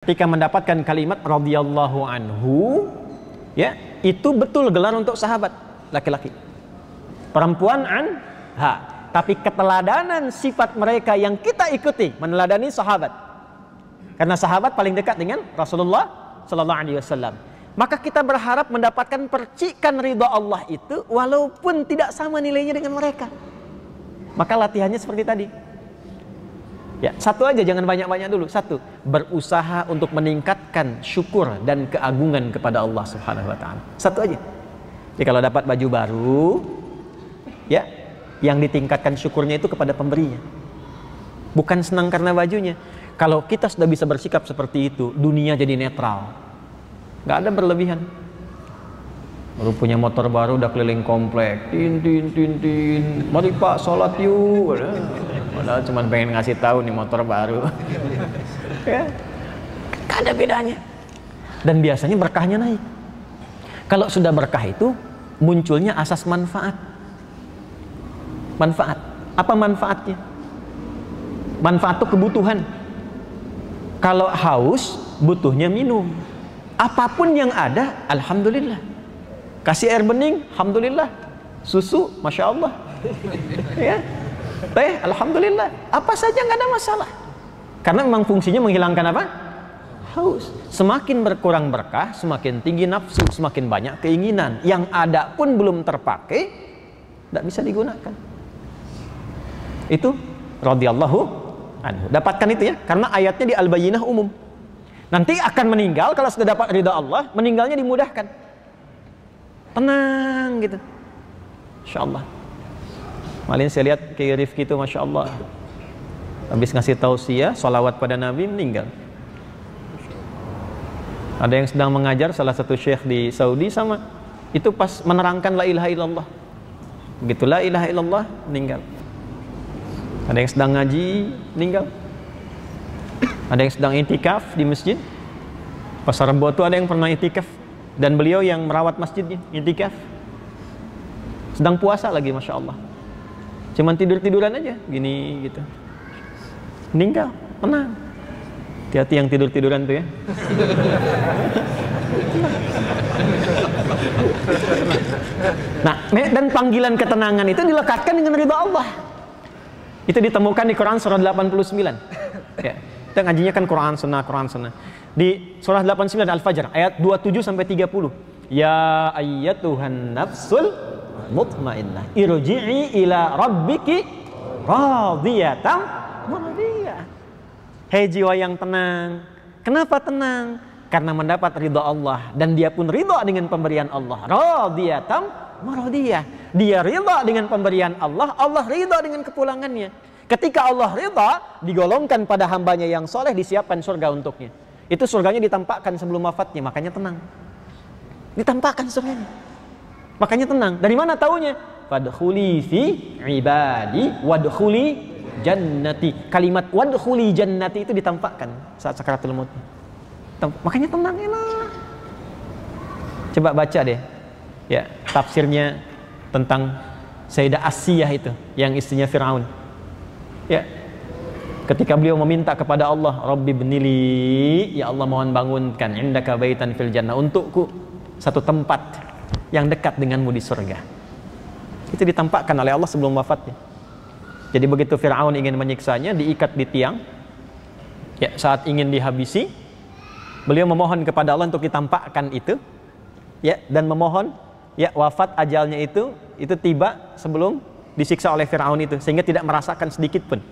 Ketika mendapatkan kalimat radhiyallahu anhu, ya, itu betul gelar untuk sahabat laki-laki. Perempuan anha. Tapi keteladanan sifat mereka yang kita ikuti meneladani sahabat. Karena sahabat paling dekat dengan Rasulullah sallallahu alaihi wasallam. Maka kita berharap mendapatkan percikan ridha Allah itu walaupun tidak sama nilainya dengan mereka. Maka latihannya seperti tadi. Ya, satu aja, jangan banyak-banyak dulu. Satu, berusaha untuk meningkatkan syukur dan keagungan kepada Allah Subhanahu wa taala. Satu aja. Jadi kalau dapat baju baru, ya, yang ditingkatkan syukurnya itu kepada pemberinya. Bukan senang karena bajunya. Kalau kita sudah bisa bersikap seperti itu, dunia jadi netral. Nggak ada berlebihan. Baru punya motor baru udah keliling komplek. Tin. Mari Pak, sholat yuk. Padahal cuma pengen ngasih tahu nih motor baru. Ya. Nggak ada bedanya. Dan biasanya berkahnya naik. Kalau sudah berkah itu munculnya asas manfaat. Manfaat. Apa manfaatnya? Manfaat itu kebutuhan. Kalau haus, butuhnya minum. Apapun yang ada, alhamdulillah. Kasih air bening, alhamdulillah. Susu, masya Allah. Ya. Teh, alhamdulillah. Apa saja nggak ada masalah. Karena memang fungsinya menghilangkan apa? Haus. Semakin berkurang berkah, semakin tinggi nafsu, semakin banyak keinginan. Yang ada pun belum terpakai, tidak bisa digunakan. Itu radhiyallahu anhu. Dapatkan itu ya, karena ayatnya di Al-Bayyinah umum. Nanti akan meninggal, kalau sudah dapat ridha Allah, meninggalnya dimudahkan. Tenang gitu. Insyaallah. Malin saya lihat kayak Rifki itu, masya Allah. Habis ngasih tausiah, salawat pada Nabi, meninggal. Ada yang sedang mengajar salah satu syekh di Saudi sama. Itu pas menerangkan la ilaha illallah. Begitu la ilaha illallah, meninggal. Ada yang sedang ngaji, meninggal. Ada yang sedang itikaf di masjid. Pasar Rebo itu ada yang pernah itikaf. Dan beliau yang merawat masjidnya, itikaf. Sedang puasa lagi, masya Allah. Cuman tidur-tiduran aja, gini gitu. Meninggal, tenang. Hati-hati yang tidur-tiduran tuh ya. Nah, dan panggilan ketenangan itu dilekatkan dengan ridha Allah. Itu ditemukan di Quran surah 89. Ya, kita ngajinya kan Quran sunnah. Di surah 89 Al-Fajr ayat 27 sampai 30. Ya ayyatuhan nafsul mutmainnah irji'i ila rabbiki radiyatan mardiyah. Hei jiwa yang tenang. Kenapa tenang? Karena mendapat ridha Allah dan dia pun ridha dengan pemberian Allah. Radiyatan mardiyah. Dia ridha dengan pemberian Allah, Allah ridha dengan kepulangannya. Ketika Allah ridha, digolongkan pada hambanya yang soleh, disiapkan surga untuknya. Itu surganya ditampakkan sebelum wafatnya, makanya tenang. Ditampakkan surganya. Makanya tenang. Dari mana taunya? Fadkhuli fi ibadi wadkhuli jannati. Kalimat wadkhuli jannati itu ditampakkan saat sakaratul maut. Makanya tenang, enak. Coba baca deh. Ya, tafsirnya tentang Sayyidah Asiyah itu, yang istrinya Firaun. Ya. Ketika beliau meminta kepada Allah, Rabbi bnili, ya Allah mohon bangunkan indaka baitan fil jannah, untukku satu tempat yang dekat denganmu di surga. Itu ditampakkan oleh Allah sebelum wafatnya. Jadi begitu Fir'aun ingin menyiksanya, diikat di tiang. Ya, saat ingin dihabisi, beliau memohon kepada Allah untuk ditampakkan itu. Ya, dan memohon ya wafat ajalnya itu tiba sebelum disiksa oleh Fir'aun itu, sehingga tidak merasakan sedikit pun.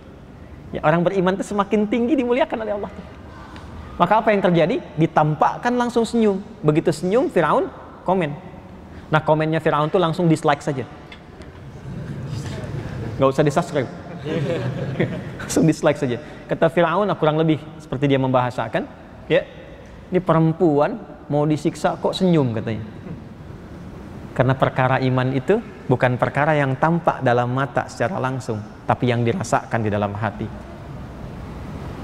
Ya, orang beriman itu semakin tinggi dimuliakan oleh Allah. Maka apa yang terjadi? Ditampakkan langsung senyum. Begitu senyum, Fir'aun komen. Nah, komennya Fir'aun itu langsung dislike saja. Nggak usah di-subscribe. Langsung dislike saja. Kata Fir'aun, kurang lebih seperti dia membahasakan, ya, ini perempuan mau disiksa kok senyum katanya. Karena perkara iman itu bukan perkara yang tampak dalam mata secara langsung, tapi yang dirasakan di dalam hati.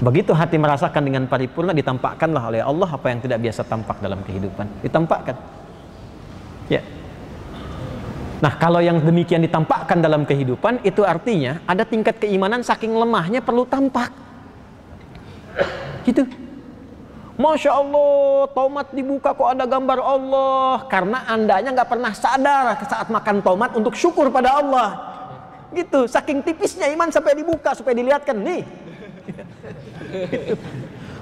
Begitu hati merasakan dengan paripurna, ditampakkanlah oleh Allah apa yang tidak biasa tampak dalam kehidupan. Ditampakkan. Ya. Nah, kalau yang demikian ditampakkan dalam kehidupan, itu artinya ada tingkat keimanan saking lemahnya perlu tampak. Gitu. Masya Allah, tomat dibuka kok ada gambar Allah. Karena andanya nggak pernah sadar saat makan tomat untuk syukur pada Allah. Gitu, saking tipisnya iman sampai dibuka, supaya dilihatkan nih.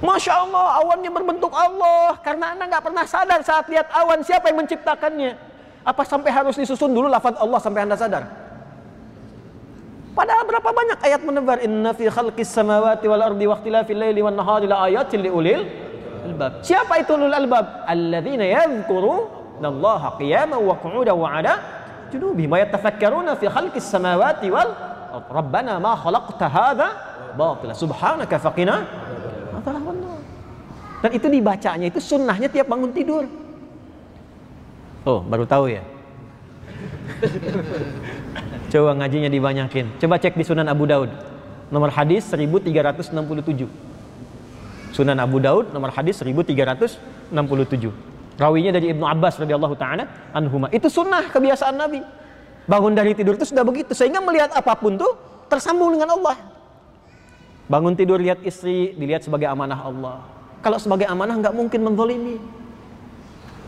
Masya Allah, awannya berbentuk Allah. Karena anda nggak pernah sadar saat lihat awan, siapa yang menciptakannya. Apa sampai harus disusun dulu lafaz Allah sampai anda sadar? Padahal berapa banyak ayat menebar, inna fi khalqis samawati wal ardi wa ikhtilafil laili wan nahari la ayatin liulil albab. Siapa itu ulul albab? Alladzina yadhkurunallaha qiyaman wa qu'udan wa 'ala junubihim wa yatafakkaruna fi khalqis samawati wal ardi. Rabbana ma khalaqta hadza batila subhanaka faqina adzabannar. Dan itu dibacanya, itu sunnahnya tiap bangun tidur. Oh, baru tahu ya? Coba ngajinya dibanyakin. Coba cek di Sunan Abu Daud. Nomor hadis 1367. Sunan Abu Daud nomor hadis 1367. Rawinya dari Ibnu Abbas radhiyallahu taala anhuma. Itu sunnah kebiasaan Nabi. Bangun dari tidur itu sudah begitu, sehingga melihat apapun tuh tersambung dengan Allah. Bangun tidur lihat istri, dilihat sebagai amanah Allah. Kalau sebagai amanah nggak mungkin menzalimi.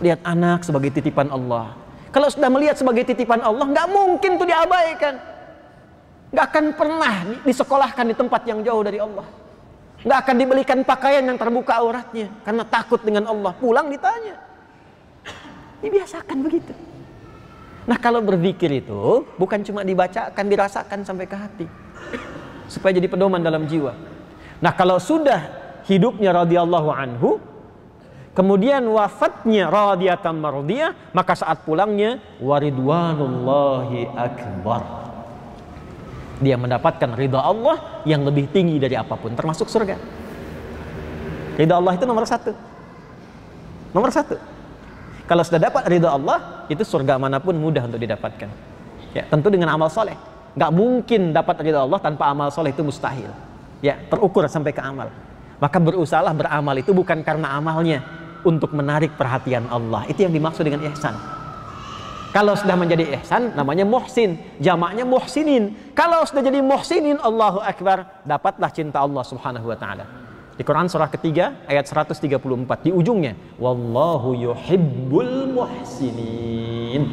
Lihat anak sebagai titipan Allah. Kalau sudah melihat sebagai titipan Allah, nggak mungkin tuh diabaikan. Nggak akan pernah disekolahkan di tempat yang jauh dari Allah. Nggak akan dibelikan pakaian yang terbuka auratnya karena takut dengan Allah. Pulang ditanya. Dibiasakan begitu. Nah, kalau berzikir itu bukan cuma dibacakan, dirasakan sampai ke hati, supaya jadi pedoman dalam jiwa. Nah, kalau sudah hidupnya radhiyallahu anhu, kemudian wafatnya radiyatan mardiyah, maka saat pulangnya waridwanullahi akbar. Dia mendapatkan ridha Allah yang lebih tinggi dari apapun, termasuk surga. Ridha Allah itu nomor satu. Nomor satu. Kalau sudah dapat ridha Allah, itu surga manapun mudah untuk didapatkan. Ya, tentu dengan amal soleh. Gak mungkin dapat ridha Allah tanpa amal soleh, itu mustahil. Ya, terukur sampai ke amal. Maka berusahalah beramal itu bukan karena amalnya, untuk menarik perhatian Allah. Itu yang dimaksud dengan ihsan. Kalau sudah menjadi ihsan, namanya muhsin. Jamaknya muhsinin. Kalau sudah jadi muhsinin, Allahu Akbar, dapatlah cinta Allah subhanahu wa ta'ala. Di Quran surah ketiga, ayat 134, di ujungnya, wallahu yuhibbul muhsinin.